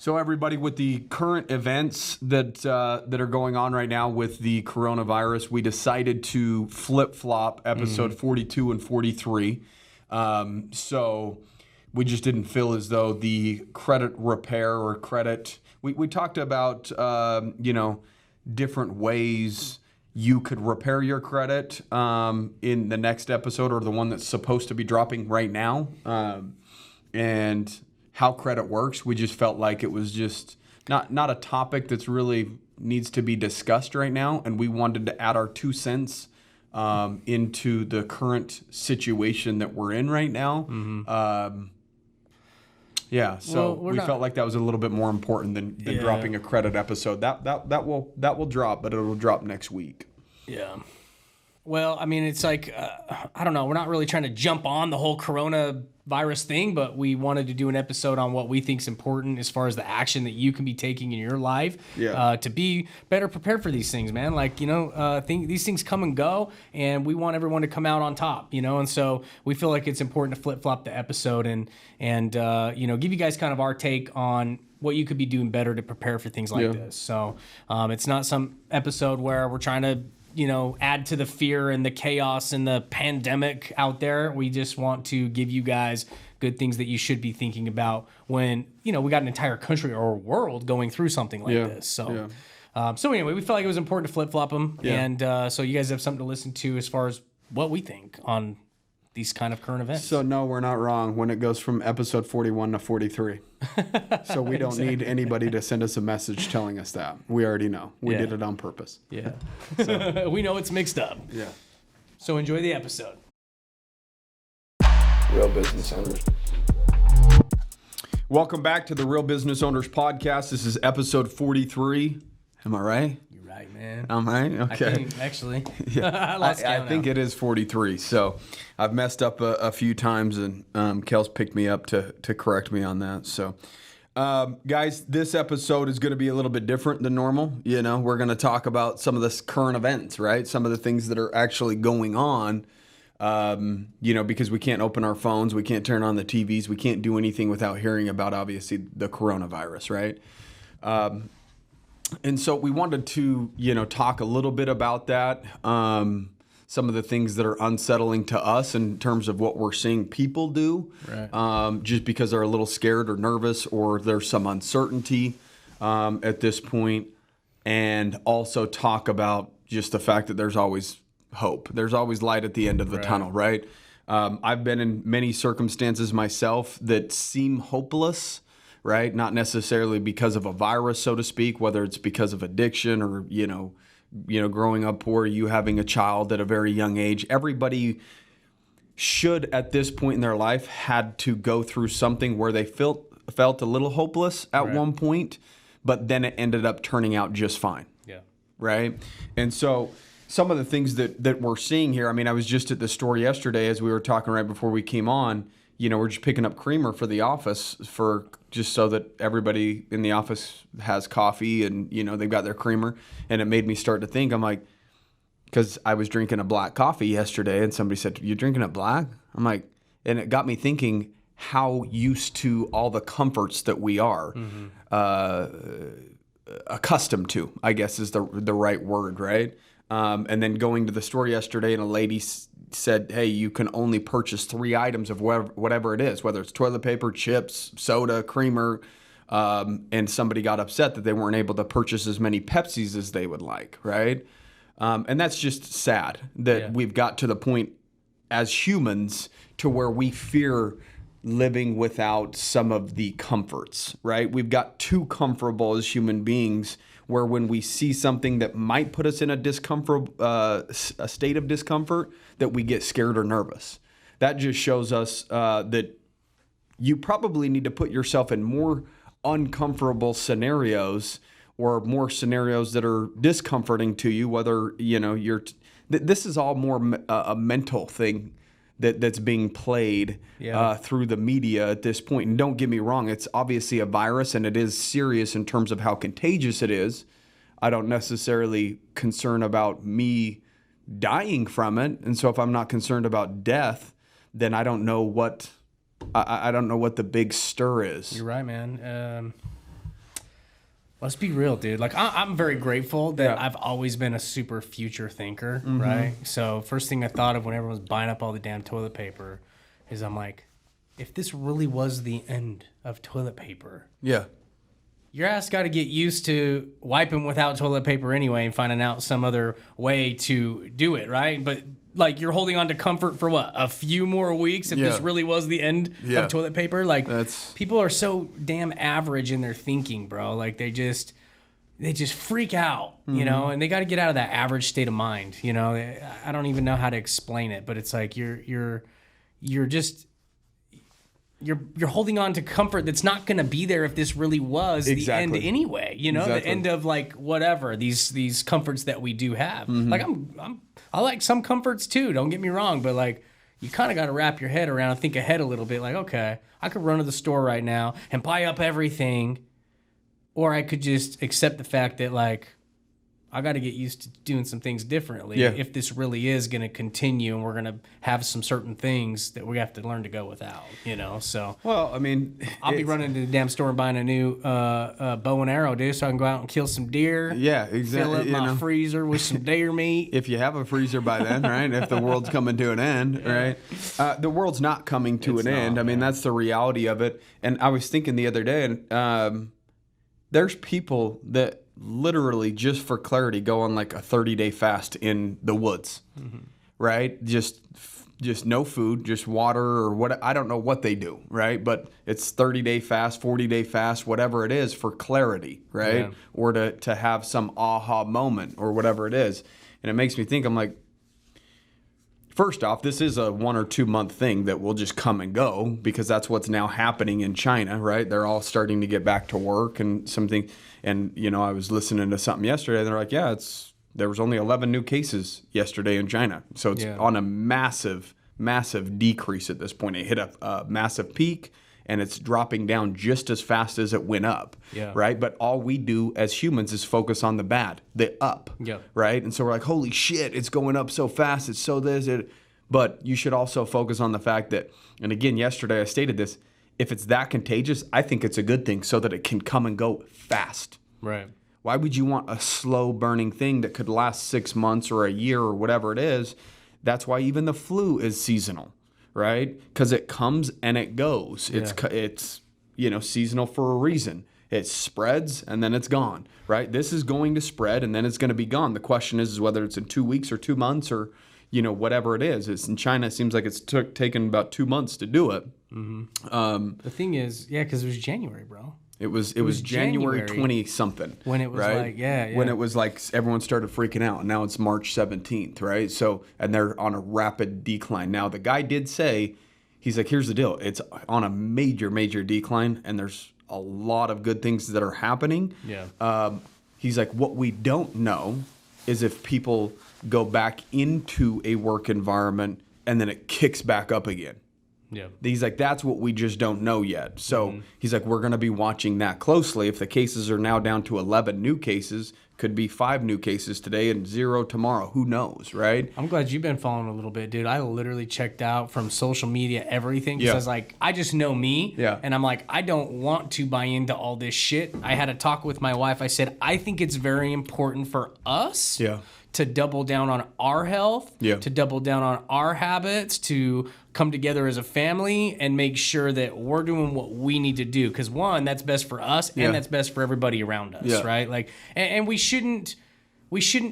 So everybody, with the current events that are going on right now with the coronavirus, we decided to flip-flop episode 42 and 43. So we just didn't feel as though the credit repair or credit... We talked about, different ways you could repair your credit in the next episode, or the one that's supposed to be dropping right now. And how credit works. We just felt like it was just not a topic that's really needs to be discussed right now, and we wanted to add our 2 cents into the current situation that we're in right now. We felt like that was a little bit more important than dropping a credit episode. That will drop, but it'll drop next week. Yeah. Well, I mean, it's like, I don't know. We're not really trying to jump on the whole coronavirus thing, but we wanted to do an episode on what we think is important as far as the action that you can be taking in your life to be better prepared for these things, man. Like, these things come and go, and we want everyone to come out on top, and so we feel like it's important to flip-flop the episode and give you guys kind of our take on what you could be doing better to prepare for things like this. So it's not some episode where we're trying to add to the fear and the chaos and the pandemic out there. We just want to give you guys good things that you should be thinking about when, we got an entire country or world going through something like this. So, so anyway, we felt like it was important to flip-flop them. Yeah. And so you guys have something to listen to as far as what we think on these kind of current events. So no, we're not wrong when it goes from episode 41 to 43. So we don't need anybody to send us a message telling us that. We already know. We did it on purpose. Yeah. So. We know it's mixed up. Yeah. So enjoy the episode. Real business owners. Welcome back to the Real Business Owners Podcast. This is episode 43. Am I right? Right, man. I'm right? Okay. I think, actually. Yeah. I think it is 43. So I've messed up a few times, and Kale's picked me up to correct me on that. So, guys, this episode is going to be a little bit different than normal. We're going to talk about some of the current events, right? Some of the things that are actually going on, because we can't open our phones. We can't turn on the TVs. We can't do anything without hearing about, obviously, the coronavirus, right? And so we wanted to, talk a little bit about that, some of the things that are unsettling to us in terms of what we're seeing people do, right. Just because they're a little scared or nervous or there's some uncertainty at this point, and also talk about just the fact that there's always hope. There's always light at the end of the tunnel, right? I've been in many circumstances myself that seem hopeless, right? Not necessarily because of a virus, so to speak, whether it's because of addiction or, growing up poor, you having a child at a very young age. Everybody should, at this point in their life, had to go through something where they felt a little hopeless at one point, but then it ended up turning out just fine. Yeah. Right? And so some of the things that we're seeing here, I mean, I was just at the store yesterday as we were talking right before we came on. We're just picking up creamer for the office just so that everybody in the office has coffee and, they've got their creamer. And it made me start to think, I'm like, because I was drinking a black coffee yesterday and somebody said, "You drinking it black?" I'm like, and it got me thinking how used to all the comforts that we are accustomed to, I guess is the right word, right? And then going to the store yesterday and a lady said, "Hey, you can only purchase 3 items of whatever it is, whether it's toilet paper, chips, soda, creamer," and somebody got upset that they weren't able to purchase as many Pepsis as they would like, right? And that's just sad that we've got to the point as humans to where we fear living without some of the comforts, right? We've got too comfortable as human beings where when we see something that might put us in a state of discomfort, that we get scared or nervous. That just shows us that you probably need to put yourself in more uncomfortable scenarios or more scenarios that are discomforting to you, whether, this is all more a mental thing that's being played through the media at this point. And don't get me wrong, it's obviously a virus and it is serious in terms of how contagious it is. I don't necessarily concern about me dying from it. And so if I'm not concerned about death, then I don't know what I don't know what the big stir is. You're right, man. Let's be real, dude. Like, I'm very grateful that I've always been a super future thinker, right? So first thing I thought of when everyone was buying up all the damn toilet paper is I'm like, if this really was the end of toilet paper, your ass got to get used to wiping without toilet paper anyway and finding out some other way to do it, right? But like, you're holding on to comfort for what, a few more weeks if this really was the end of toilet paper? Like, people are so damn average in their thinking, bro. Like, they just freak out, you know, and they got to get out of that average state of mind, you know. I don't even know how to explain it, but it's like you're holding on to comfort that's not going to be there if this really was the end anyway, you know, the end of like whatever these comforts that we do have. Like, I like some comforts too, don't get me wrong, but like, you kind of got to wrap your head around and think ahead a little bit. Like, okay, I could run to the store right now and buy up everything, or I could just accept the fact that like, I got to get used to doing some things differently if this really is going to continue and we're going to have some certain things that we have to learn to go without, you know? So, well, I mean, I'll be running to the damn store and buying a new bow and arrow, dude, so I can go out and kill some deer. Yeah, exactly. Fill up my freezer with some deer meat. If you have a freezer by then, right? If the world's coming to an end, right? The world's not coming to an end. I mean, that's the reality of it. And I was thinking the other day, and there's people that literally, just for clarity, go on like a 30-day fast in the woods, right? Just no food, just water or what. I don't know what they do, right? But it's 30-day fast, 40-day fast, whatever it is, for clarity, right? Or to have some aha moment or whatever it is. And it makes me think, I'm like, first off, this is a 1 or 2 month thing that will just come and go, because that's what's now happening in China, right? They're all starting to get back to work and something. And, you know, I was listening to something yesterday, and they're like, there was only 11 new cases yesterday in China. So it's on a massive, massive decrease at this point. It hit a massive peak, and it's dropping down just as fast as it went up, right? But all we do as humans is focus on the bad, the up, right? And so we're like, holy shit, it's going up so fast, it's so this. But you should also focus on the fact that, and again, yesterday I stated this, if it's that contagious, I think it's a good thing so that it can come and go fast. Right. Why would you want a slow burning thing that could last 6 months or a year or whatever it is? That's why even the flu is seasonal, right? Because it comes and it goes. It's you know, seasonal for a reason. It spreads and then it's gone, right? This is going to spread and then it's going to be gone. The question is whether it's in 2 weeks or 2 months or, you know, whatever it is. It's in China. It seems like it's taken about 2 months to do it. The thing is, because it was January, bro. It was January 20 something when it was right? When it was like everyone started freaking out, and now it's March 17th, right? So, and they're on a rapid decline. Now the guy did say, he's like, here's the deal, it's on a major decline, and there's a lot of good things that are happening. He's like, what we don't know is if people go back into a work environment and then it kicks back up again. He's like, that's what we just don't know yet. So he's like, we're going to be watching that closely. If the cases are now down to 11 new cases, could be 5 new cases today and 0 tomorrow. Who knows, right? I'm glad you've been following a little bit, dude. I literally checked out from social media, everything. Because I was like, I just know me. And I'm like, I don't want to buy into all this shit. I had a talk with my wife. I said, I think it's very important for us to double down on our health, to double down on our habits, to come together as a family and make sure that we're doing what we need to do. Because one, that's best for us, and that's best for everybody around us, right? Like, and we shouldn't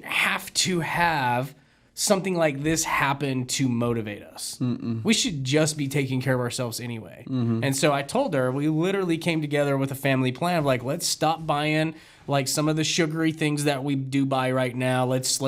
have to have something like this happen to motivate us. We should just be taking care of ourselves anyway. And so I told her, we literally came together with a family plan of like, let's stop buying like some of the sugary things that we do buy right now. Let's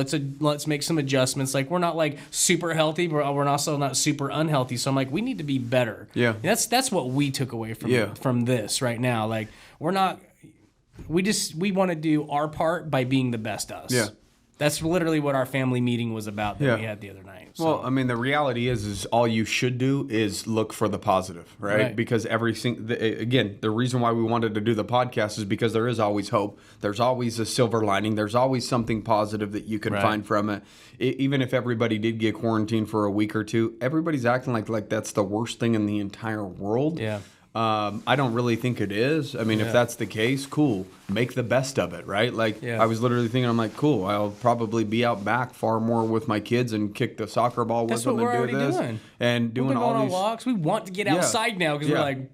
make some adjustments. Like, we're not like super healthy, but we're also not super unhealthy. So I'm like, we need to be better. That's what we took away from this right now. Like, we want to do our part by being the best us. That's literally what our family meeting was about that we had the other night. So. Well, I mean, the reality is all you should do is look for the positive, right? Because again, the reason why we wanted to do the podcast is because there is always hope. There's always a silver lining. There's always something positive that you can find from it. Even if everybody did get quarantined for a week or two, everybody's acting like that's the worst thing in the entire world. I don't really think it is. I mean, if that's the case, cool. Make the best of it, right? Like, I was literally thinking, I'm like, cool, I'll probably be out back far more with my kids and kick the soccer ball with them and do this. Doing. And doing all these walks. We want to get outside now because we're like,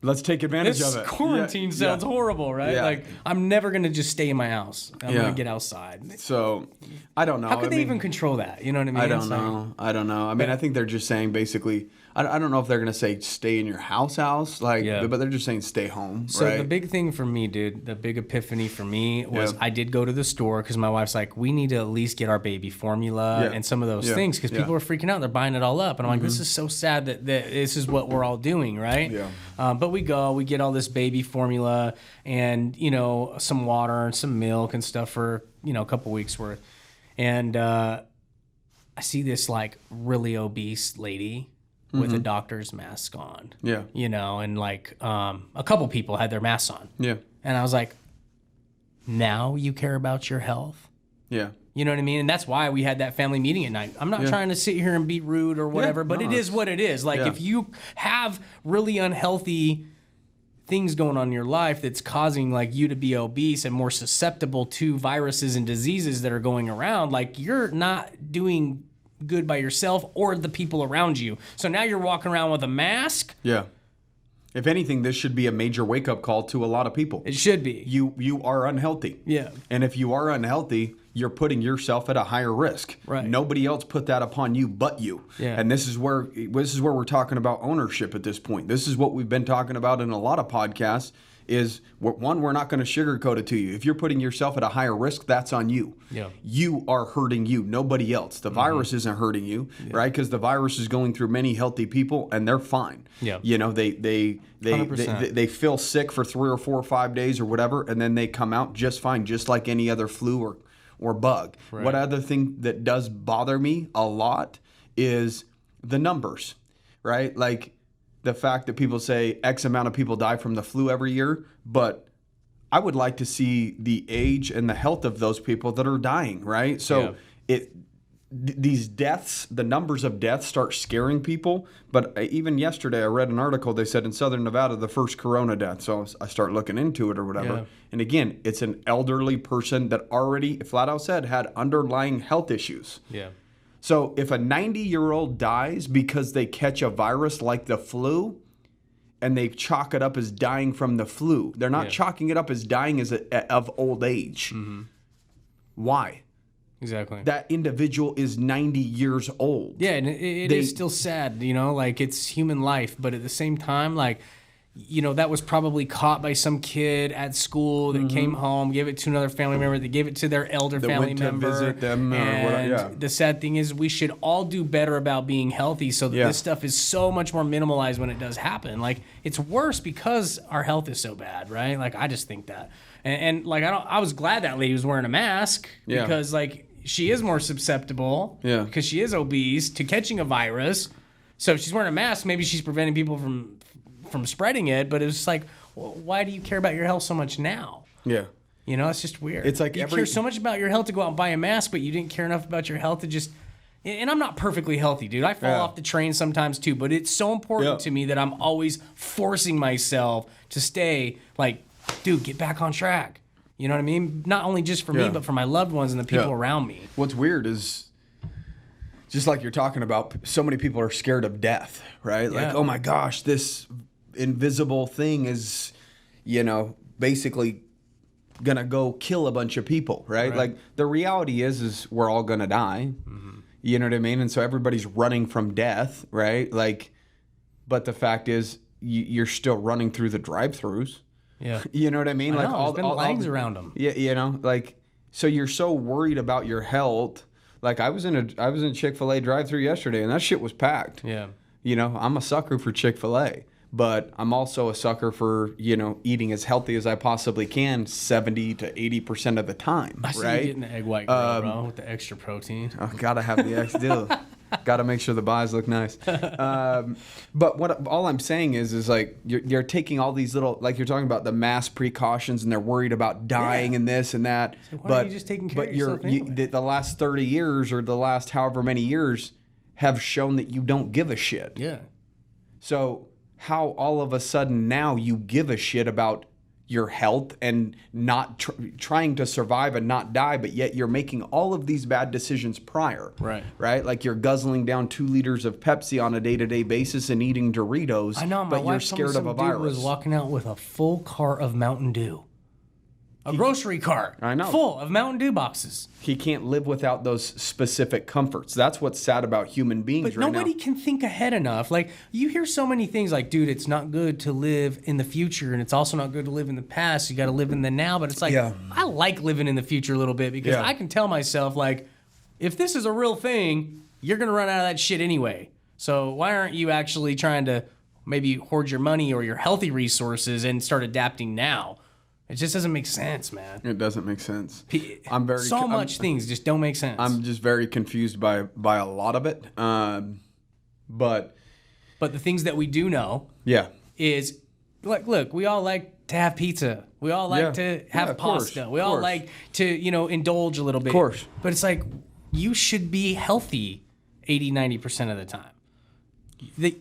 let's take advantage of it. This quarantine sounds horrible, right? Yeah. Like, I'm never going to just stay in my house. I'm going to get outside. So, I don't know. How could they even control that? You know what I mean? I don't know. I mean, I think they're just saying basically, I don't know if they're going to say stay in your house, like, but they're just saying stay home, So right? the big thing for me, dude, the big epiphany for me was I did go to the store because my wife's like, we need to at least get our baby formula and some of those things because people are freaking out. They're buying it all up. And I'm like, this is so sad that this is what we're all doing, right? Yeah. But we get all this baby formula and, you know, some water and some milk and stuff for, you know, a couple weeks worth. And I see this like really obese lady with a doctor's mask on. Yeah. You know, and like a couple people had their masks on. Yeah. And I was like, now you care about your health? Yeah. You know what I mean? And that's why we had that family meeting at night. I'm not trying to sit here and be rude or whatever, but it is what it is. Like if you have really unhealthy things going on in your life that's causing like you to be obese and more susceptible to viruses and diseases that are going around, like you're not doing good by yourself or the people around you. So now you're walking around with a mask. Yeah. If anything, this should be a major wake-up call to a lot of people. It should be. You are unhealthy. Yeah. And if you are unhealthy, you're putting yourself at a higher risk. Right. Nobody else put that upon you but you. Yeah. And this is where we're talking about ownership at this point. This is what we've been talking about in a lot of podcasts. Is one, we're not going to sugarcoat it to you. If you're putting yourself at a higher risk, that's on you. Yeah. You are hurting you, nobody else. The virus isn't hurting you, right? Because the virus is going through many healthy people, and they're fine. Yeah. You know, they feel sick for 3 or 4 or 5 days or whatever, and then they come out just fine, just like any other flu or bug. Right. What other thing that does bother me a lot is the numbers, right? Like, the fact that people say X amount of people die from the flu every year, but I would like to see the age and the health of those people that are dying, right? So these deaths, the numbers of deaths start scaring people. But even yesterday I read an article, they said in Southern Nevada, the first corona death. So I start looking into it or whatever. Yeah. And again, it's an elderly person that already, flat out said, had underlying health issues. Yeah. So if a 90-year-old dies because they catch a virus like the flu and they chalk it up as dying from the flu, they're not chalking it up as dying of old age. Mm-hmm. Why? Exactly. That individual is 90 years old. Yeah, and it is still sad, you know, like it's human life. But at the same time, like, you know, that was probably caught by some kid at school that came home, gave it to another family member, that gave it to their elder family member. Visit them and the sad thing is we should all do better about being healthy so that this stuff is so much more minimalized when it does happen. Like, it's worse because our health is so bad, right? Like, I just think that. And like, I was glad that lady was wearing a mask because, like, she is more susceptible because she is obese to catching a virus. So if she's wearing a mask, maybe she's preventing people from spreading it, but it's like, well, why do you care about your health so much now? Yeah. You know, it's just weird. It's like you care so much about your health to go out and buy a mask, but you didn't care enough about your health to just, and I'm not perfectly healthy, dude. I fall off the train sometimes too, but it's so important to me that I'm always forcing myself to stay like, dude, get back on track. You know what I mean? Not only just for me, but for my loved ones and the people around me. What's weird is, just like you're talking about, so many people are scared of death, right? Yeah. Like, oh my gosh, this invisible thing is, you know, basically gonna go kill a bunch of people, right? Like, the reality is we're all gonna die. Mm-hmm. You know what I mean? And so everybody's running from death, right? Like, but the fact is you're still running through the drive-thrus. Yeah. You know what I mean? Like, all the lines around them. Yeah, you know, like, so you're so worried about your health. Like, I was in a Chick-fil-A drive-thru yesterday, and that shit was packed. Yeah. You know, I'm a sucker for Chick-fil-A, but I'm also a sucker for, you know, eating as healthy as I possibly can 70 to 80% of the time, I see you getting the egg white girl, bro, with the extra protein. Oh, gotta have the extra deal. Gotta make sure the buys look nice. But all I'm saying is like, you're taking all these little, like you're talking about the mass precautions, and they're worried about dying and this and that. So why are you just taking care of yourself anyway? The last 30 years or the last however many years have shown that you don't give a shit. Yeah. So how all of a sudden now you give a shit about your health and not trying to survive and not die, but yet you're making all of these bad decisions prior. Right? Like you're guzzling down 2 liters of Pepsi on a day-to-day basis and eating Doritos, I know, but you're scared of a virus. Dude was walking out with a full cart of Mountain Dew. A grocery cart. I know. Full of Mountain Dew boxes. He can't live without those specific comforts. That's what's sad about human beings right now. But nobody can think ahead enough. Like, you hear so many things like, dude, it's not good to live in the future, and it's also not good to live in the past. You got to live in the now. But it's like, I like living in the future a little bit because I can tell myself, like, if this is a real thing, you're going to run out of that shit anyway. So why aren't you actually trying to maybe hoard your money or your healthy resources and start adapting now? It just doesn't make sense, man. It doesn't make sense. Things just don't make sense. I'm just very confused by a lot of it. But the things that we do know, is like, look, we all like to have pizza. We all like to have pasta. We all like to, indulge a little bit. Of course. But it's like, you should be healthy 80-90% of the time.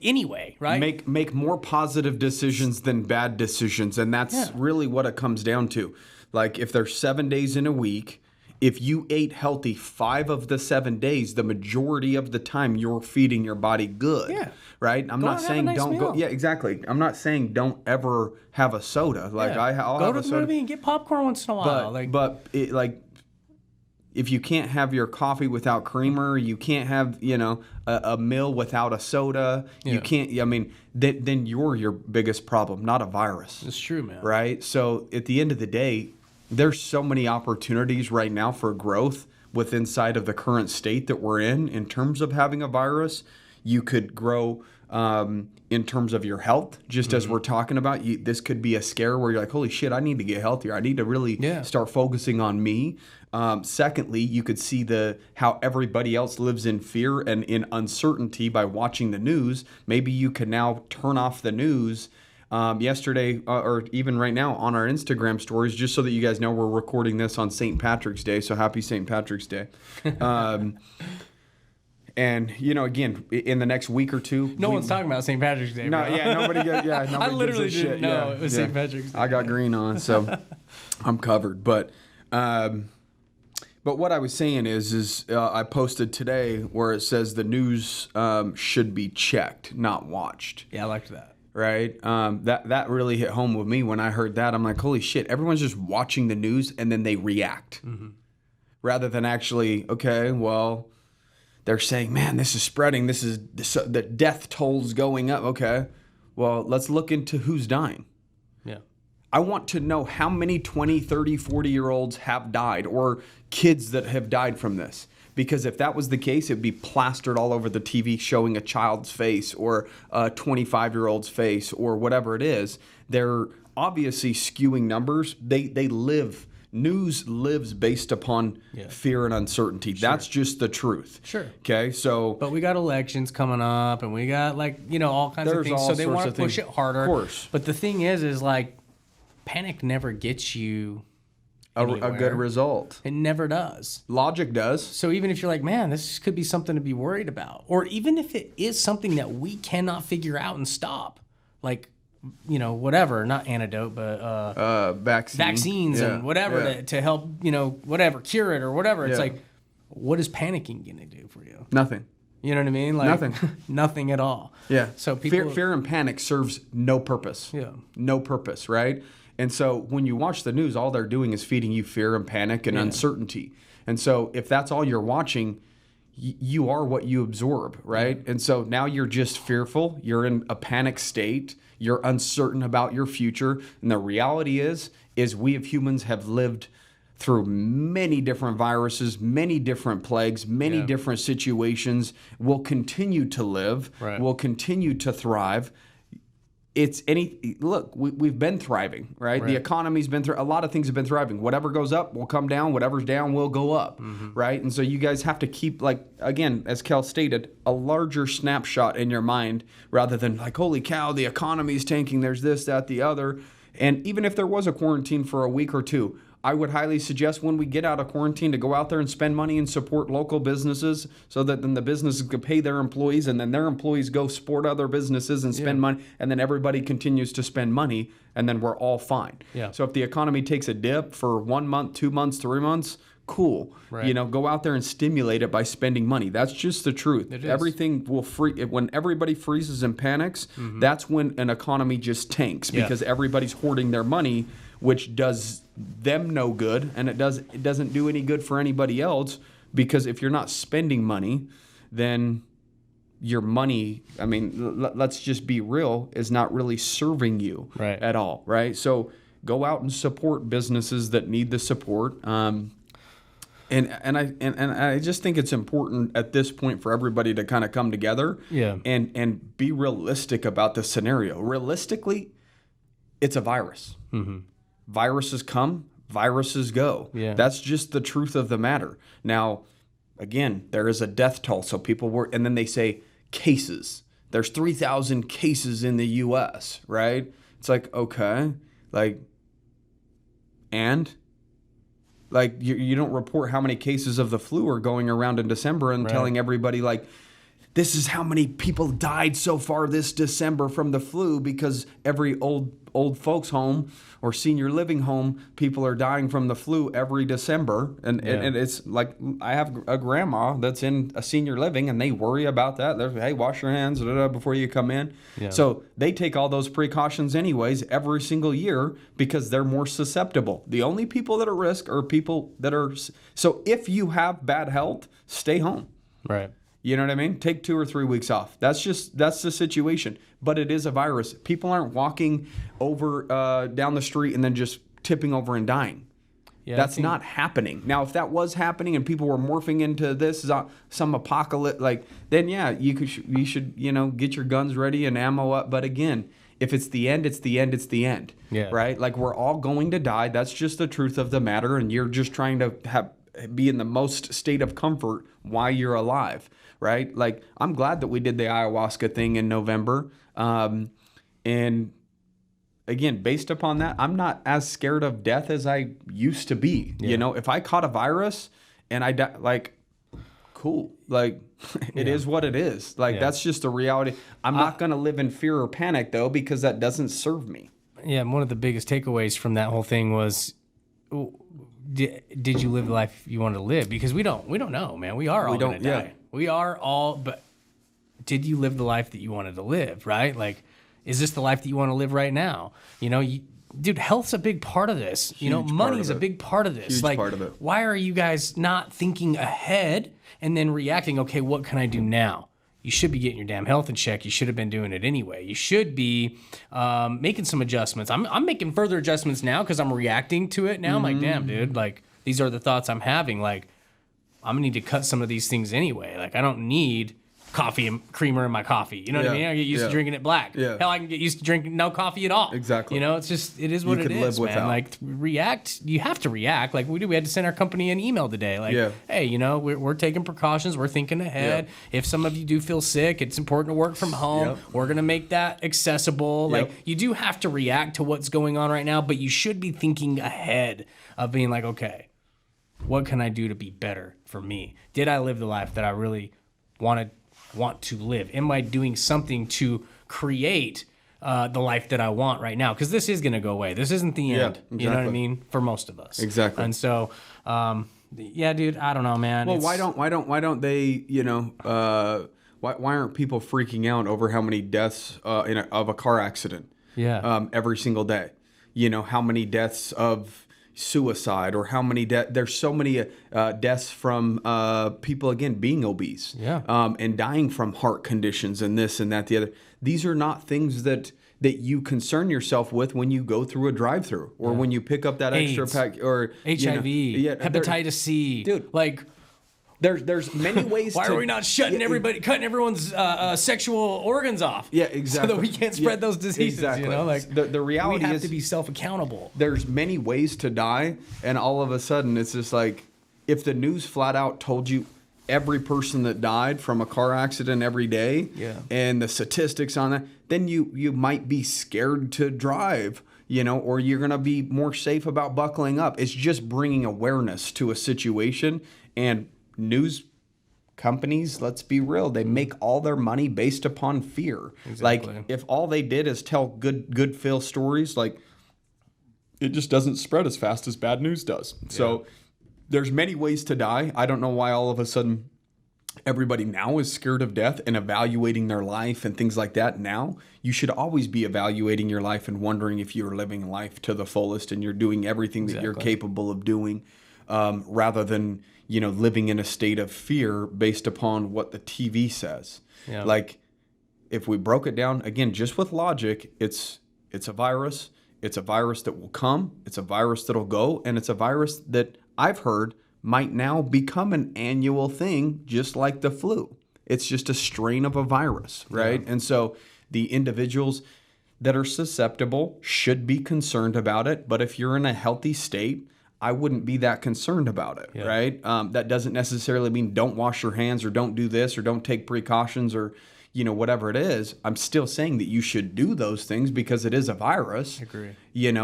Anyway, right? Make more positive decisions than bad decisions, and that's really what it comes down to. Like, if there's 7 days in a week, if you ate healthy 5 of the 7 days, the majority of the time you're feeding your body good, right? I'm not saying don't go. Yeah, exactly. I'm not saying don't ever have a soda. Like I'll go have to a the soda, movie and get popcorn once in a while. If you can't have your coffee without creamer, you can't have, a meal without a soda. You can't, then you're your biggest problem, not a virus. It's true, man. Right? So at the end of the day, there's so many opportunities right now for growth within inside of the current state that we're in terms of having a virus. You could grow in terms of your health, just as we're talking about. This could be a scare where you're like, holy shit, I need to get healthier. I need to really start focusing on me. Secondly, you could see how everybody else lives in fear and in uncertainty by watching the news. Maybe you can now turn off the news yesterday or even right now on our Instagram stories, just so that you guys know we're recording this on St. Patrick's Day. So happy St. Patrick's Day. And, again, in the next week or two... No one's talking about St. Patrick's Day, bro. Nobody I literally gives a didn't shit. know it was St. Patrick's Day. I got green on, so I'm covered. But what I was saying is I posted today where it says the news should be checked, not watched. Yeah, I liked that. Right? That really hit home with me when I heard that. I'm like, holy shit, everyone's just watching the news and then they react. Rather than actually, okay, well... They're saying, man, this is spreading. The death toll's going up. Okay, well, let's look into who's dying. Yeah. I want to know how many 20, 30, 40-year-olds have died or kids that have died from this. Because if that was the case, it'd be plastered all over the TV showing a child's face or a 25-year-old's face or whatever it is. They're obviously skewing numbers. They live... News lives based upon fear and uncertainty. Sure. That's just the truth. Sure. Okay, so... But we got elections coming up, and we got, all kinds of things. So they want to push it harder. Of course. But the thing is panic never gets you a good result. It never does. Logic does. So even if you're like, man, this could be something to be worried about, or even if it is something that we cannot figure out and stop, whatever, not antidote, but vaccines and whatever to help, whatever, cure it or whatever. It's like, what is panicking going to do for you? Nothing. You know what I mean? Nothing. Nothing at all. Yeah. So people... Fear and panic serves no purpose. Yeah. No purpose, right? And so when you watch the news, all they're doing is feeding you fear and panic and uncertainty. And so if that's all you're watching, you are what you absorb, right? And so now you're just fearful. You're in a panic state. You're uncertain about your future. And the reality is we as humans have lived through many different viruses, many different plagues, many different situations. We'll continue to live. Right. We'll continue to thrive. We've been thriving, right? The economy's been a lot of things have been thriving. Whatever goes up will come down. Whatever's down will go up, right? And so you guys have to keep, again, as Kel stated, a larger snapshot in your mind rather than holy cow, the economy's tanking. There's this, that, the other. And even if there was a quarantine for a week or two, I would highly suggest when we get out of quarantine to go out there and spend money and support local businesses so that then the businesses can pay their employees and then their employees go support other businesses and spend money, and then everybody continues to spend money, and then we're all fine. Yeah. So if the economy takes a dip for 1 month, 2 months, 3 months, cool. Right. Go out there and stimulate it by spending money. That's just the truth. It is. Everything will when everybody freezes and panics, that's when an economy just tanks because everybody's hoarding their money, which does them no good, and it doesn't do any good for anybody else, because if you're not spending money, then your money, I mean, let's just be real, is not really serving you at all, right? So go out and support businesses that need the support. And I just think it's important at this point for everybody to kind of come together and be realistic about the scenario. Realistically, it's a virus. Mm-hmm. Viruses come, viruses go. Yeah. That's just the truth of the matter. Now, again, there is a death toll. So people work, and then they say cases. There's 3,000 cases in the U.S., right? It's like, okay, and you don't report how many cases of the flu are going around in December and telling everybody this is how many people died so far this December from the flu, because every old folks home or senior living home, people are dying from the flu every December. And it's like, I have a grandma that's in a senior living, and they worry about that. They're, hey, wash your hands before you come in. Yeah. So they take all those precautions anyways every single year because they're more susceptible. The only people that are at risk are people that are... So if you have bad health, stay home. Right. You know what I mean? Take 2 or 3 weeks off. That's the situation. But it is a virus. People aren't walking over down the street and then just tipping over and dying. Yeah, that's not happening. Now, if that was happening and people were morphing into this some apocalypse, then you should get your guns ready and ammo up. But again, if it's the end, it's the end. It's the end. Yeah. Right? We're all going to die. That's just the truth of the matter. And you're just trying to be in the most state of comfort while you're alive. Right? I'm glad that we did the ayahuasca thing in November. And again, based upon that, I'm not as scared of death as I used to be. Yeah. If I caught a virus and I die, cool. It is what it is. That's just the reality. I'm not going to live in fear or panic, though, because that doesn't serve me. Yeah. One of the biggest takeaways from that whole thing was, did you live the life you wanted to live? Because we don't know, man. We are all going to die. We are all, but did you live the life that you wanted to live, right? Is this the life that you want to live right now? Dude, health's a big part of this. Money's a big part of this. Huge part of it. Why are you guys not thinking ahead and then reacting, okay, what can I do now? You should be getting your damn health in check. You should have been doing it anyway. You should be making some adjustments. I'm making further adjustments now because I'm reacting to it now. I'm like, damn, dude, these are the thoughts I'm having. I'm gonna need to cut some of these things anyway. I don't need coffee and creamer in my coffee. You know what I mean? I get used to drinking it black. Yeah. Hell, I can get used to drinking no coffee at all. Exactly. It's just, it is what it is, man. React. You have to react. We do. We had to send our company an email today. Hey, we're taking precautions. We're thinking ahead. Yeah. If some of you do feel sick, it's important to work from home. Yep. We're going to make that accessible. Yep. You do have to react to what's going on right now, but you should be thinking ahead of being okay, what can I do to be better for me? Did I live the life that I really want to live? Am I doing something to create the life that I want right now? Because this is going to go away. This isn't the end. Exactly. You know what I mean? For most of us. Exactly. And so, dude, I don't know, man. Well, why don't they? Why aren't people freaking out over how many deaths of a car accident? Yeah. Every single day. How many deaths of suicide, or how many there's so many deaths from people, again, being obese, and dying from heart conditions and this and that, the other. These are not things that you concern yourself with when you go through a drive-through, or when you pick up that AIDS, extra pack, or HIV, hepatitis C, dude. There's many ways. Why are we not cutting everyone's sexual organs off? Yeah, exactly. So that we can't spread those diseases. Exactly. The reality is we have to be self-accountable. There's many ways to die, and all of a sudden it's just if the news flat out told you every person that died from a car accident every day, and the statistics on that, then you might be scared to drive. or you're going to be more safe about buckling up. It's just bringing awareness to a situation. And news companies, let's be real, they make all their money based upon fear. Exactly. Like, if all they did is tell good feel stories, like, it just doesn't spread as fast as bad news does. Yeah. So there's many ways to die. I don't know why all of a sudden everybody now is scared of death and evaluating their life and things like that. Now, you should always be evaluating your life and wondering if you're living life to the fullest and you're doing everything that you're capable of doing, rather than, living in a state of fear based upon what the TV says. Yeah. Like, if we broke it down, again, just with logic, it's a virus. It's a virus that will come. It's a virus that'll go. And it's a virus that I've heard might now become an annual thing, just like the flu. It's just a strain of a virus, right? Yeah. And so the individuals that are susceptible should be concerned about it. But if you're in a healthy state, I wouldn't be that concerned about it, right? That doesn't necessarily mean don't wash your hands or don't do this or don't take precautions or, whatever it is. I'm still saying that you should do those things because it is a virus. I agree.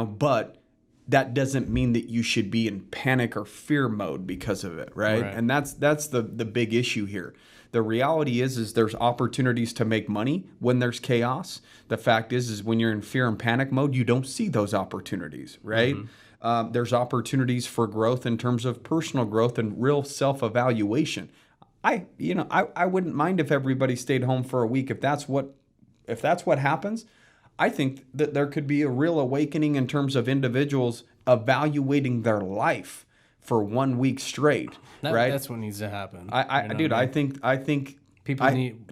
But that doesn't mean that you should be in panic or fear mode because of it, right? And that's the big issue here. The reality is there's opportunities to make money when there's chaos. The fact is when you're in fear and panic mode, you don't see those opportunities, right? Mm-hmm. There's opportunities for growth in terms of personal growth and real self-evaluation. I wouldn't mind if everybody stayed home for a week. If that's what happens, I think that there could be a real awakening in terms of individuals evaluating their life for 1 week straight. Right? That's what needs to happen. I think people need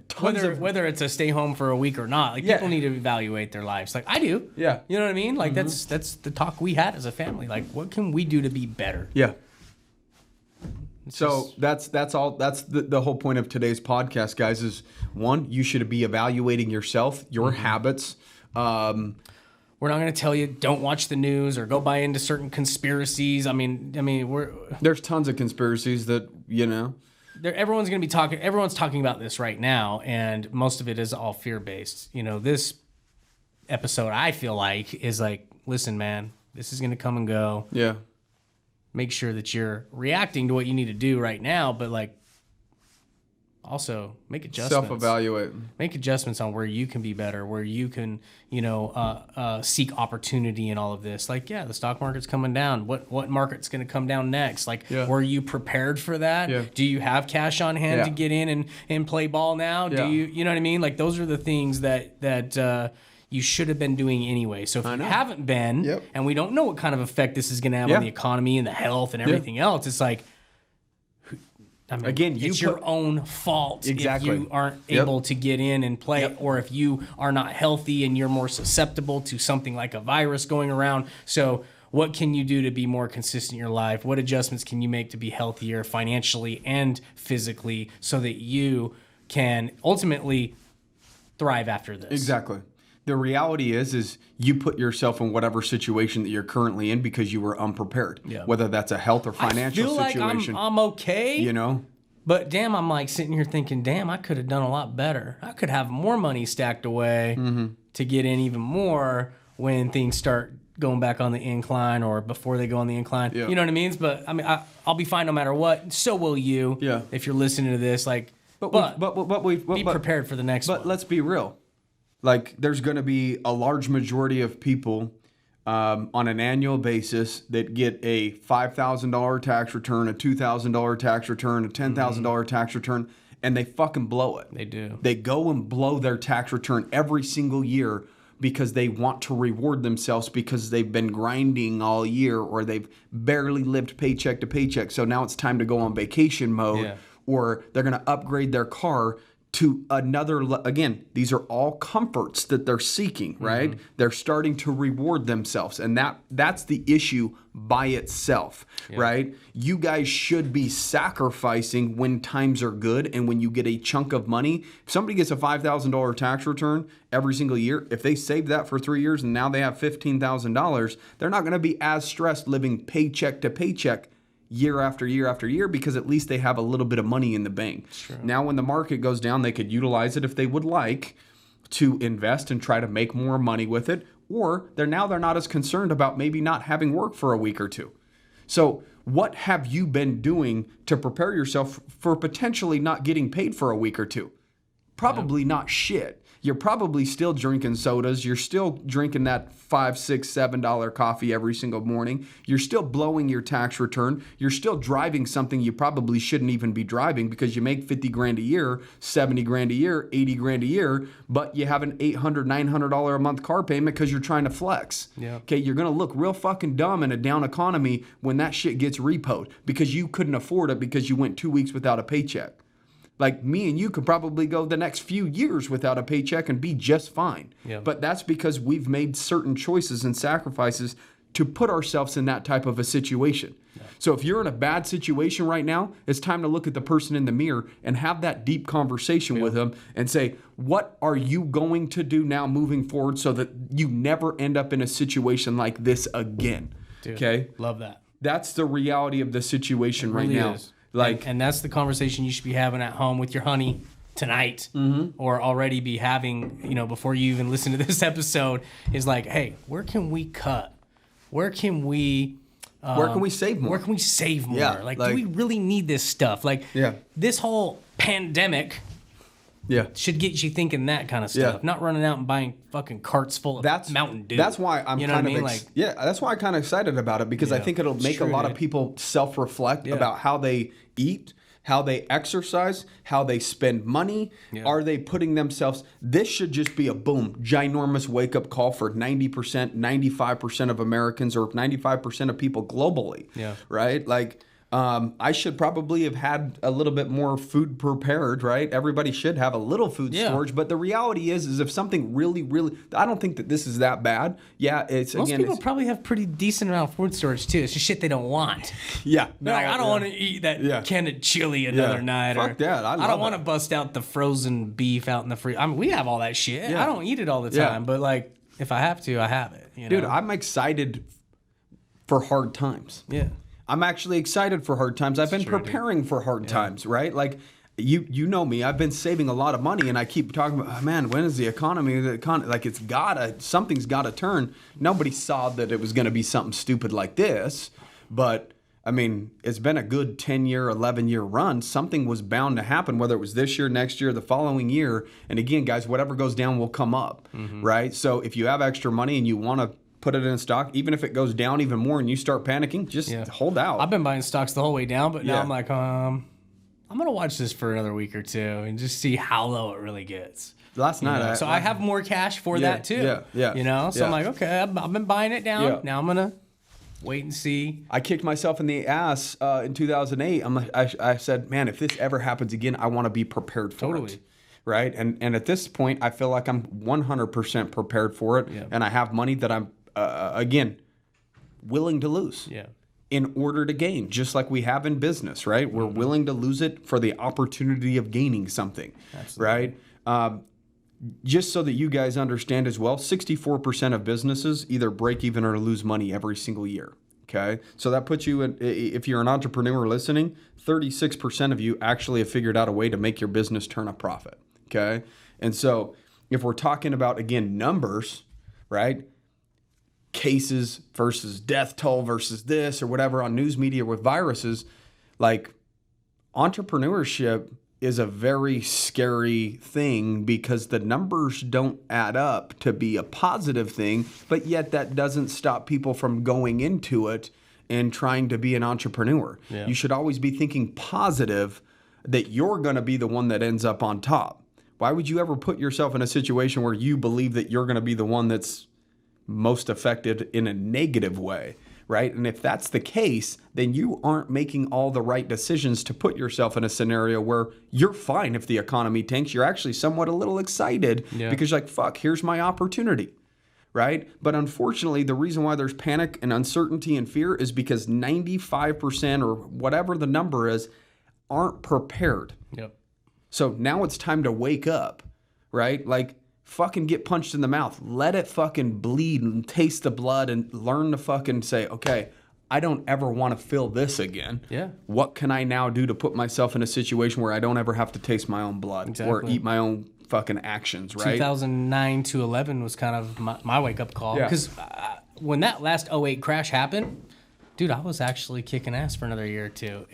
whether it's a stay home for a week or not. Like, people need to evaluate their lives. Like, I do. Yeah. You know what I mean? Like, that's the talk we had as a family. Like, what can we do to be better? Yeah. So that's all. That's the whole point of today's podcast, guys. Is one, you should be evaluating yourself, your habits. We're not going to tell you don't watch the news or go buy into certain conspiracies. I mean, there's tons of conspiracies that everyone's going to be talking. Everyone's talking about this right now, and most of it is all fear based. This episode, I feel like, is like, listen, man, this is going to come and go. Yeah. Make sure that you're reacting to what you need to do right now, but like, also make adjustments. Self-evaluate. Make adjustments on where you can be better, where you can, seek opportunity in all of this. Like, the stock market's coming down. What market's going to come down next? Like, were you prepared for that? Yeah. Do you have cash on hand to get in and play ball now? Do you know what I mean? Like, those are the things that you should have been doing anyway. So if you haven't been, and we don't know what kind of effect this is going to have on the economy and the health and everything else, it's like, again, it's your own fault if you aren't able to get in and play, or if you are not healthy and you're more susceptible to something like a virus going around. So what can you do to be more consistent in your life? What adjustments can you make to be healthier financially and physically so that you can ultimately thrive after this? Exactly. The reality is you put yourself in whatever situation that you're currently in because you were unprepared. Yeah. Whether that's a health or financial situation. Like I'm okay. But damn, I'm like sitting here thinking, damn, I could have done a lot better. I could have more money stacked away to get in even more when things start going back on the incline or before they go on the incline. Yeah. You know what I mean? But I mean, I'll be fine no matter what. So will you. Yeah. If you're listening to this, like, but be prepared for the next one. But let's be real. Like, there's going to be a large majority of people on an annual basis that get a $5,000 tax return, a $2,000 tax return, a $10,000 tax return, and they fucking blow it. They do. They go and blow their tax return every single year because they want to reward themselves because they've been grinding all year or they've barely lived paycheck to paycheck. So now it's time to go on vacation mode, or they're going to upgrade their car to another, again, these are all comforts that they're seeking, right? They're starting to reward themselves. And that's the issue by itself, right? You guys should be sacrificing when times are good and when you get a chunk of money. If somebody gets a $5,000 tax return every single year, if they saved that for 3 years and now they have $15,000, they're not going to be as stressed living paycheck to paycheck year after year after year because at least they have a little bit of money in the bank. Sure. Now, when the market goes down, they could utilize it if they would like to invest and try to make more money with it, or they're not as concerned about maybe not having work for a week or two. So what have you been doing to prepare yourself for potentially not getting paid for a week or two? Probably not shit. You're probably still drinking sodas. You're still drinking that $5, $6, $7 coffee every single morning. You're still blowing your tax return. You're still driving something you probably shouldn't even be driving because you make 50 grand a year, 70 grand a year, 80 grand a year, but you have an $800, $900 a month car payment because you're trying to flex. Yeah. Okay, you're going to look real fucking dumb in a down economy when that shit gets repoed because you couldn't afford it because you went 2 weeks without a paycheck. Like me and you could probably go the next few years without a paycheck and be just fine. Yeah. But that's because we've made certain choices and sacrifices to put ourselves in that type of a situation. Yeah. So if you're in a bad situation right now, it's time to look at the person in the mirror and have that deep conversation with them and say, what are you going to do now moving forward so that you never end up in a situation like this again? Dude, okay? Love that. That's the reality of the situation right now. Is. Like, and that's the conversation you should be having at home with your honey tonight, or already be having, before you even listen to this episode, is like, hey, where can we cut? Where can we save more? Where can we save more? Yeah, like, do we really need this stuff? Like, this whole pandemic should get you thinking that kind of stuff. Not running out and buying fucking carts full of Mountain Dew. That's why I'm that's why I'm kind of excited about it, because I think it'll make a lot of people self-reflect about how they eat, how they exercise, how they spend money. Are they putting themselves... This should just be a ginormous wake-up call for 90%, 95% of Americans, or 95% of people globally. Right? Like... I should probably have had a little bit more food prepared, right? Everybody should have a little food storage, but the reality is if something really, really, I don't think that this is that bad. Yeah, most people probably have pretty decent amount of food storage too. It's just shit they don't want. They're like, I don't want to eat that can of chili another night. Fuck that. I don't want to bust out the frozen beef out in the freezer. I mean, we have all that shit. I don't eat it all the time, but like, if I have to, I have it. Dude, I'm excited for hard times. I'm actually excited for hard times. I've been preparing for hard times, right? Like, you know me. I've been saving a lot of money, and I keep talking about, man, when is the economy? Like, something's gotta turn. Nobody saw that it was going to be something stupid like this, but I mean, it's been a good 10-year, 11-year run. Something was bound to happen, whether it was this year, next year, the following year. And again, guys, whatever goes down will come up, right? So if you have extra money and you want to put it in stock, even if it goes down even more and you start panicking, just hold out. I've been buying stocks the whole way down, but now I'm like, I'm going to watch this for another week or two and just see how low it really gets. Last night, I have more cash for that too. So I'm like, okay, I've been buying it down. Now I'm going to wait and see. I kicked myself in the ass in 2008. I said, man, if this ever happens again, I want to be prepared for it. Right? And at this point, I feel like I'm 100% prepared for it. And I have money that I'm, again, willing to lose in order to gain, just like we have in business, right? We're willing to lose it for the opportunity of gaining something, right? Just so that you guys understand as well, 64% of businesses either break even or lose money every single year, okay? So that puts you in, if you're an entrepreneur listening, 36% of you actually have figured out a way to make your business turn a profit, okay? And so if we're talking about, again, numbers, right? Cases versus death toll versus this or whatever on news media with viruses, like, entrepreneurship is a very scary thing because the numbers don't add up to be a positive thing, but yet that doesn't stop people from going into it and trying to be an entrepreneur. You should always be thinking positive, that you're going to be the one that ends up on top. Why would you ever put yourself in a situation where you believe that you're going to be the one that's most affected in a negative way, right? And if that's the case, then you aren't making all the right decisions to put yourself in a scenario where you're fine if the economy tanks. You're actually somewhat a little excited because you're like, fuck, here's my opportunity, right? But unfortunately, the reason why there's panic and uncertainty and fear is because 95% or whatever the number is aren't prepared. So now it's time to wake up, right? Like, fucking get punched in the mouth. Let it fucking bleed and taste the blood and learn to fucking say, okay, I don't ever want to feel this again. What can I now do to put myself in a situation where I don't ever have to taste my own blood or eat my own fucking actions, right? 2009 to 11 was kind of my wake up call because when that last '08 crash happened, dude, I was actually kicking ass for another year or two.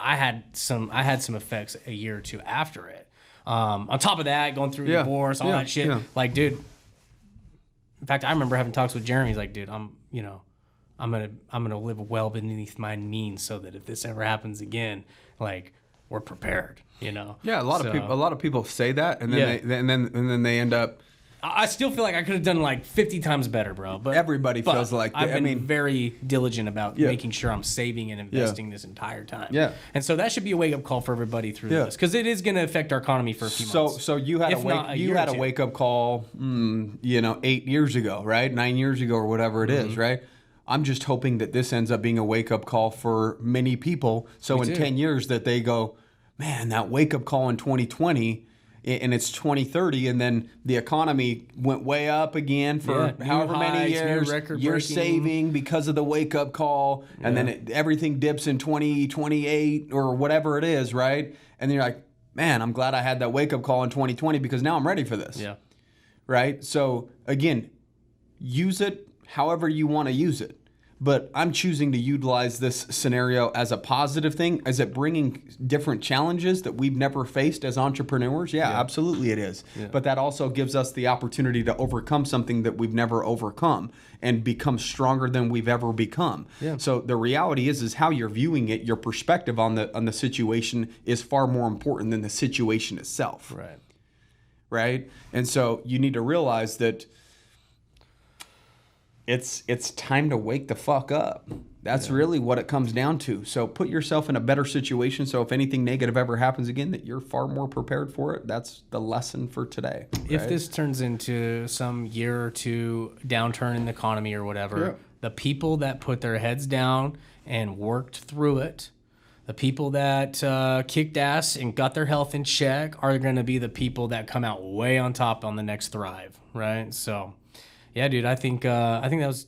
I had some effects a year or two after it. On top of that, going through divorce, all that shit. Like, dude. In fact, I remember having talks with Jeremy. He's like, dude, I'm gonna live well beneath my means so that if this ever happens again, like, we're prepared. Yeah, a lot of people say that, and then they end up. I still feel like I could have done like 50 times better, bro. But everybody feels like that. I've been very diligent about making sure I'm saving and investing this entire time. Yeah, and so that should be a wake up call for everybody through this, because it is going to affect our economy for a few months. So you had a wake up call, 8 years ago, right? 9 years ago, or whatever it is, right? I'm just hoping that this ends up being a wake up call for many people. So in 10 years, that they go, man, that wake up call in 2020. And it's 2030, and then the economy went way up again for however many years. You're saving because of the wake-up call, and then everything dips in 2028 or whatever it is, right? And then you're like, man, I'm glad I had that wake-up call in 2020 because now I'm ready for this. Yeah. Right? So, again, use it however you want to use it. But I'm choosing to utilize this scenario as a positive thing. Is it bringing different challenges that we've never faced as entrepreneurs? Yeah, absolutely it is. Yeah. But that also gives us the opportunity to overcome something that we've never overcome and become stronger than we've ever become. Yeah. So the reality is how you're viewing it, your perspective on the situation is far more important than the situation itself. Right. Right? And so you need to realize that it's time to wake the fuck up. That's really what it comes down to. So put yourself in a better situation so if anything negative ever happens again, that you're far more prepared for it. That's the lesson for today. Right? If this turns into some year or two downturn in the economy or whatever, the people that put their heads down and worked through it, the people that kicked ass and got their health in check are going to be the people that come out way on top on the next thrive, right? So... yeah, dude. I think that was.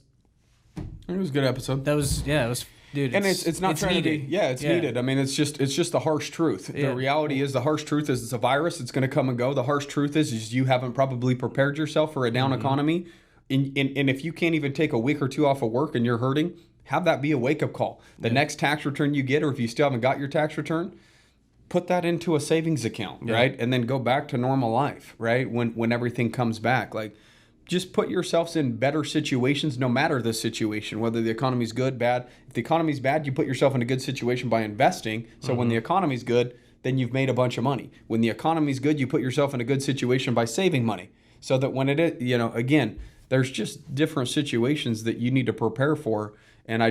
It was a good episode. It was, dude. And it's not trying needed. To be. Yeah, it's needed. I mean, it's just the harsh truth. Yeah. The reality is, the harsh truth is it's a virus. It's going to come and go. The harsh truth is you haven't probably prepared yourself for a down economy. And if you can't even take a week or two off of work and you're hurting, have that be a wake up call. The next tax return you get, or if you still haven't got your tax return, put that into a savings account, right? And then go back to normal life, right? When everything comes back, like. Just put yourselves in better situations, no matter the situation, whether the economy's good, bad. If the economy's bad, you put yourself in a good situation by investing. So when the economy's good, then you've made a bunch of money. When the economy's good, you put yourself in a good situation by saving money. So that when it is, again, there's just different situations that you need to prepare for. And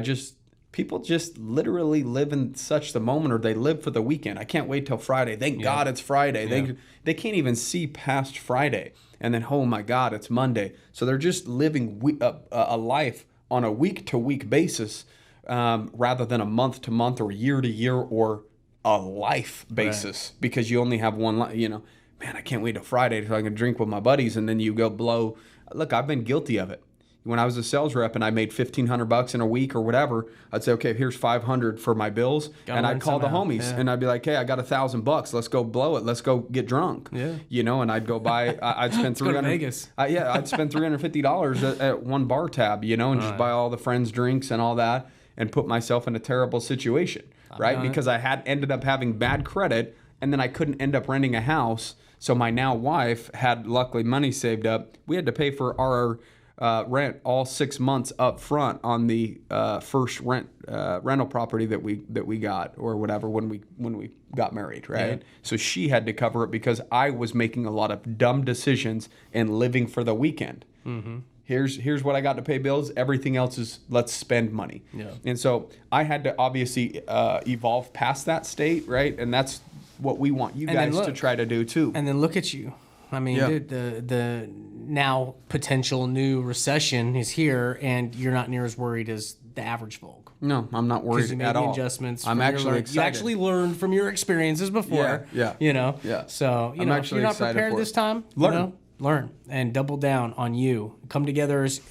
people just literally live in such the moment, or they live for the weekend. I can't wait till Friday. Thank God it's Friday. They can't even see past Friday. And then, oh my God, it's Monday. So they're just living a life on a week-to-week basis rather than a month-to-month or year-to-year or a life basis, because you only have one life. Man, I can't wait till Friday so I can drink with my buddies, and then you go blow. Look, I've been guilty of it. When I was a sales rep and I made $1,500 in a week or whatever, I'd say, okay, here's $500 for my bills. And I'd call the homies and I'd be like, hey, I got $1,000. Let's go blow it. Let's go get drunk. Yeah. And I'd go buy, I'd spend $300. I'd spend $350 at one bar tab, and just buy all the friends drinks and all that and put myself in a terrible situation, right? Because I had ended up having bad credit, and then I couldn't end up renting a house. So my now wife had luckily money saved up. We had to pay for our rent all 6 months up front on the first rental property that we got, or whatever, when we got married, right? Yeah. So she had to cover it because I was making a lot of dumb decisions and living for the weekend. Mm-hmm. Here's what I got to pay bills. Everything else is let's spend money. Yeah. And so I had to obviously evolve past that state, right? And that's what we want you guys to try to do too. And then look at you. I mean, dude, the now potential new recession is here, and you're not near as worried as the average folk. No, I'm not worried at all. Adjustments. I'm actually excited. You actually learned from your experiences before. Yeah. Yeah. So, if you're not prepared this time, learn. learn and double down on you. Come together as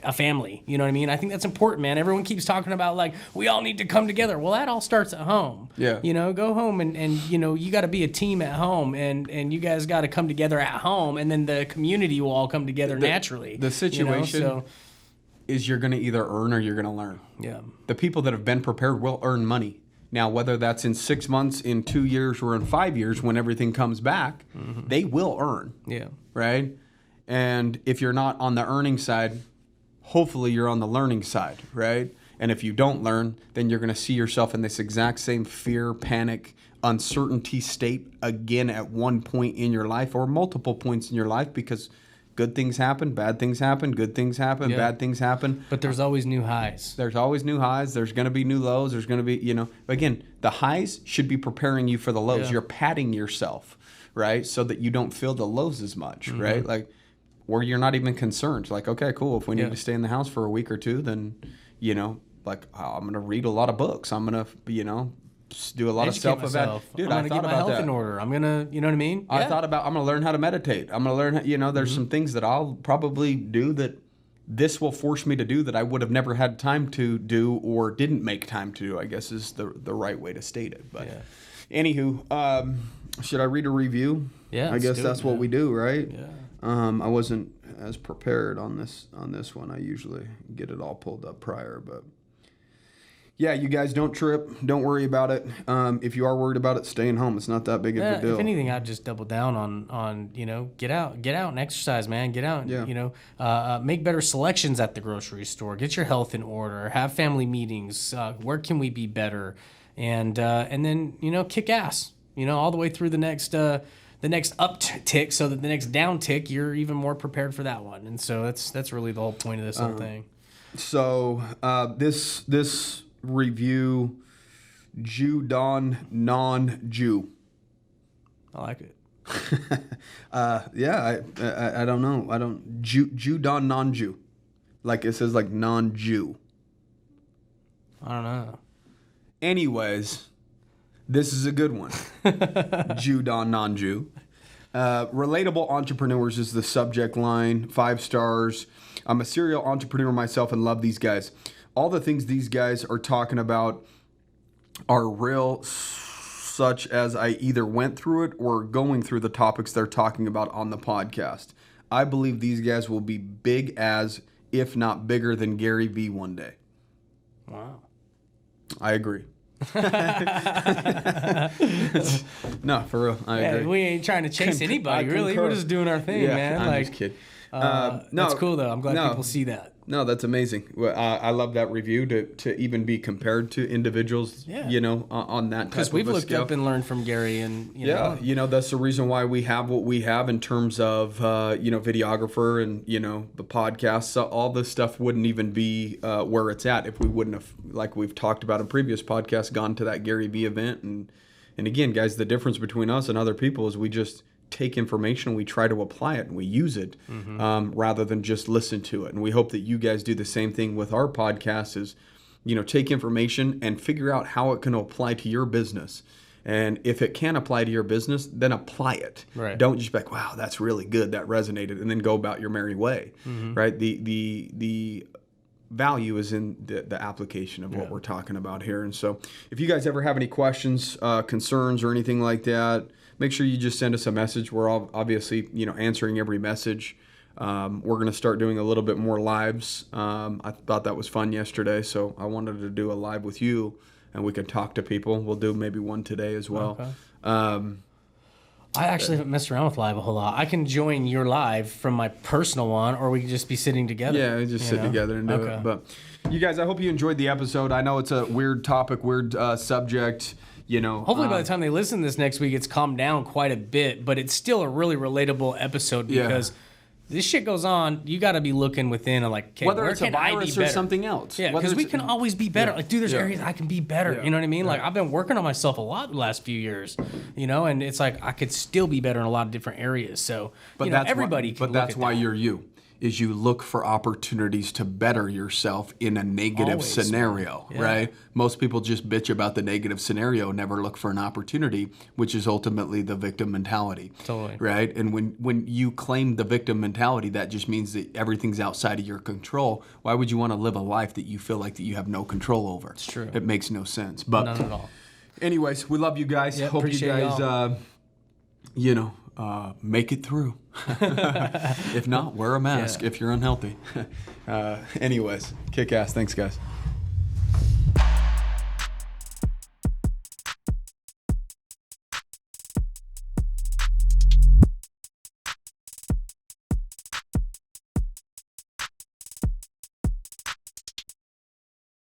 a family. You know what I mean? I think that's important, man. Everyone keeps talking about like, we all need to come together. Well, that all starts at home. Yeah. You know, go home and you know, you got to be a team at home and you guys got to come together at home, and then the community will all come together naturally. The situation is you're going to either earn or you're going to learn. Yeah. The people that have been prepared will earn money. Now, whether that's in 6 months, in 2 years, or in 5 years, when everything comes back, they will earn. Yeah. Right? And if you're not on the earning side, hopefully you're on the learning side, right? And if you don't learn, then you're going to see yourself in this exact same fear, panic, uncertainty state again at one point in your life or multiple points in your life, because good things happen, bad things happen, good things happen, bad things happen. But there's always new highs. There's always new highs. There's going to be new lows. There's going to be, you know, again, the highs should be preparing you for the lows. You're padding yourself, right? So that you don't feel the lows as much, right? Like, where you're not even concerned. Like, okay, cool. If we need to stay in the house for a week or two, then, you know, like, I'm going to read a lot of books. I'm going to, you know, do a lot of self-evaluation. Dude, I'm going to get my health in order. I'm going to, you know what I mean? I thought about, I'm going to learn how to meditate. I'm going to learn, you know, there's some things that I'll probably do that this will force me to do that I would have never had time to do or didn't make time to do, I guess is the right way to state it. But anywho, should I read a review? Yeah, I guess that's what we do, right? Yeah. I wasn't as prepared on this one. I usually get it all pulled up prior, but yeah, you guys don't trip. Don't worry about it. If you are worried about it, staying home. It's not that big of a deal. If anything, I'd just double down on you know, get out and exercise, man. Get out, you know, make better selections at the grocery store. Get your health in order. Have family meetings. Where can we be better? And then, you know, kick ass. You know, all the way through the next uptick, so that the next down tick, you're even more prepared for that one. And so that's really the whole point of this whole thing. So this review, Jew Don non-Jew. I like it. Yeah, I don't know. Jew Don non-Jew. Like it says like non-Jew. I don't know. Anyways, this is a good one. Jew Don non-Jew. Relatable entrepreneurs is the subject line. 5 stars. I'm a serial entrepreneur myself and love these guys. All the things these guys are talking about are real, such as I either went through it or going through the topics they're talking about on the podcast. I believe these guys will be big as, if not bigger than Gary Vee one day. Wow. I agree. No, for real. I agree. We ain't trying to chase anybody, really. We're just doing our thing, man. I'm just kidding. No, that's cool, though. I'm glad people see that. No, that's amazing. I love that review to even be compared to individuals, you know, on that type of a scale. Because we've looked up and learned from Gary and, you know. You know, that's the reason why we have what we have in terms of, you know, videographer and, you know, the podcast. So all this stuff wouldn't even be where it's at if we wouldn't have, like we've talked about in previous podcasts, gone to that Gary Vee event. And again, guys, the difference between us and other people is we just take information and we try to apply it and we use it rather than just listen to it. And we hope that you guys do the same thing with our podcast is, you know, take information and figure out how it can apply to your business. And if it can apply to your business, then apply it. Right. Don't just be like, wow, that's really good. That resonated. And then go about your merry way. Right. The value is in the application of what we're talking about here. And so if you guys ever have any questions, concerns or anything like that, make sure you just send us a message. We're all obviously, you know, answering every message. We're going to start doing a little bit more lives. I thought that was fun yesterday, so I wanted to do a live with you, and we can talk to people. We'll do maybe one today as well. Okay. I actually haven't messed around with live a whole lot. I can join your live from my personal one, or we can just be sitting together. Yeah, we just sit together and do it. But you guys, I hope you enjoyed the episode. I know it's a weird topic, weird subject. You know, hopefully by the time they listen to this next week, it's calmed down quite a bit, but it's still a really relatable episode because this shit goes on. You got to be looking within, like, okay, whether it's a virus or something else. Yeah, because we can always be better. Like, dude, there's areas I can be better. You know what I mean? Like, I've been working on myself a lot the last few years, you know, and it's like I could still be better in a lot of different areas. So, but you know, everybody can. But that's why you're you. is you look for opportunities to better yourself in a negative Always, scenario, right? Most people just bitch about the negative scenario, never look for an opportunity, which is ultimately the victim mentality. Totally. Right? And when you claim the victim mentality, that just means that everything's outside of your control. Why would you want to live a life that you feel like that you have no control over? It's true. It makes no sense. But None at all. anyways, we love you guys. Yep, Hope you appreciate guys, make it through. If not, wear a mask if you're unhealthy. Anyways, kick ass. Thanks, guys.